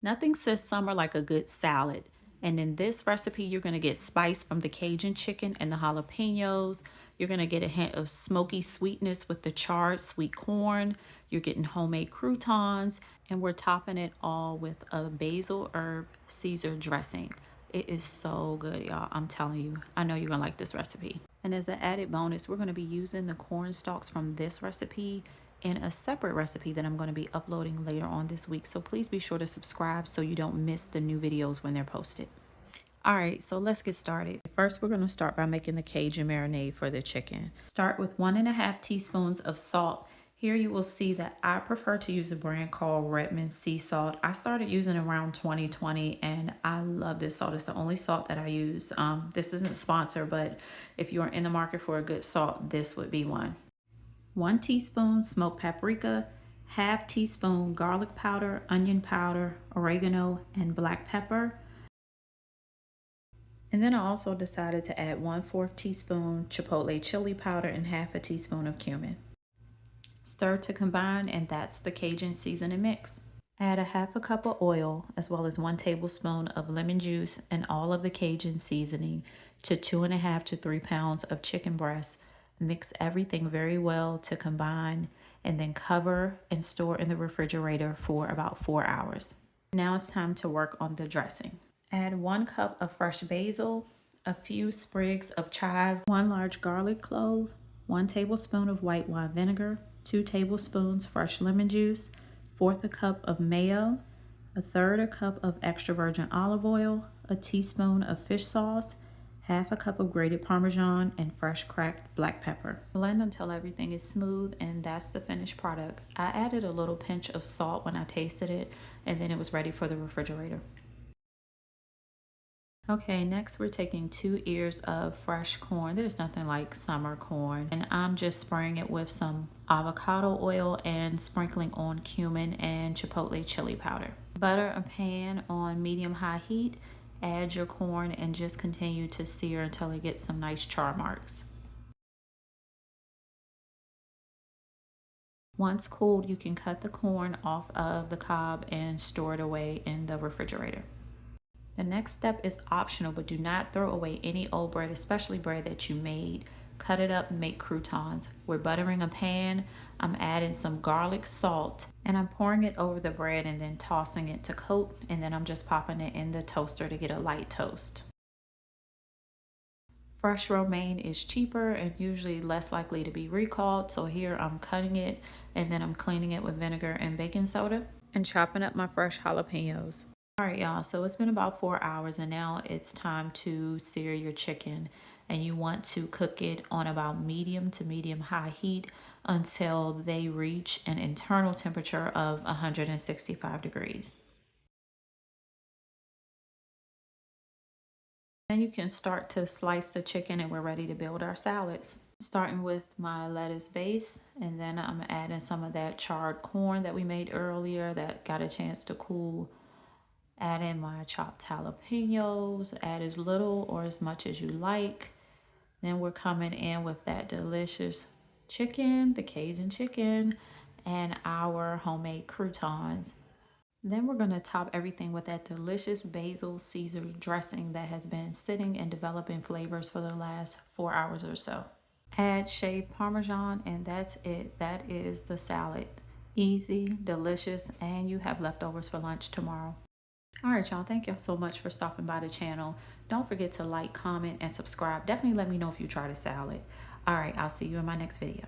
Nothing says summer like a good salad. And in this recipe, you're going to get spice from the Cajun chicken and the jalapenos. You're going to get a hint of smoky sweetness with the charred sweet corn. You're getting homemade croutons, and we're topping it all with a basil herb Caesar dressing. It is so good, y'all. I'm telling you. I know you're going to like this recipe. And as an added bonus, we're going to be using the corn stalks from this recipe in a separate recipe that I'm going to be uploading later on this week. So please be sure to subscribe so you don't miss the new videos when they're posted. All right, so let's get started. First, we're going to start by making the Cajun marinade for the chicken. Start with 1.5 teaspoons of salt. Here you will see that I prefer to use a brand called Redman sea salt. I started using around 2020 and I love this salt. It's the only salt that I use. This isn't sponsored, but if you're in the market for a good salt, this would be one. 1 teaspoon smoked paprika, half teaspoon garlic powder, onion powder, oregano, and black pepper. And then I also decided to add 1/4 teaspoon Chipotle chili powder and half a teaspoon of cumin. Stir to combine, and that's the Cajun seasoning mix. Add a half a cup of oil as well as 1 tablespoon of lemon juice and all of the Cajun seasoning to 2.5 to 3 pounds of chicken breast. Mix everything very well to combine and then cover and store in the refrigerator for about 4 hours. Now it's time to work on the dressing. Add 1 cup of fresh basil, a few sprigs of chives, 1 large garlic clove, 1 tablespoon of white wine vinegar, 2 tablespoons fresh lemon juice, 1/4 a cup of mayo, 1/3 a cup of extra virgin olive oil, a teaspoon of fish sauce, half a cup of grated parmesan, and fresh cracked black pepper. Blend until everything is smooth, and that's the finished product. I added a little pinch of salt when I tasted it, and then it was ready for the refrigerator. Okay, next we're taking 2 ears of fresh corn. There's nothing like summer corn. And I'm just spraying it with some avocado oil and sprinkling on cumin and chipotle chili powder. Butter a pan on medium-high heat. Add your corn and just continue to sear until it gets some nice char marks. Once cooled, you can cut the corn off of the cob and store it away in the refrigerator. The next step is optional, but do not throw away any old bread, especially bread that you made. Cut it up and make croutons. We're buttering a pan. I'm adding some garlic salt and I'm pouring it over the bread and then tossing it to coat, and then I'm just popping it in the toaster to get a light toast. Fresh romaine is cheaper and usually less likely to be recalled, so here I'm cutting it and then I'm cleaning it with vinegar and baking soda and chopping up my fresh jalapenos. All right, y'all, so it's been about 4 hours and now it's time to sear your chicken, and you want to cook it on about medium to medium high heat until they reach an internal temperature of 165 degrees. Then you can start to slice the chicken and we're ready to build our salads. Starting with my lettuce base, and then I'm adding some of that charred corn that we made earlier that got a chance to cool. Add in my chopped jalapenos, add as little or as much as you like. Then we're coming in with that delicious chicken, the Cajun chicken, and our homemade croutons. Then we're going to top everything with that delicious basil Caesar dressing that has been sitting and developing flavors for the last 4 hours or so. Add shaved Parmesan, and that's it. That is the salad. Easy, delicious, and you have leftovers for lunch tomorrow. All right, y'all. Thank y'all so much for stopping by the channel. Don't forget to like, comment, and subscribe. Definitely let me know if you try the salad. All right, I'll see you in my next video.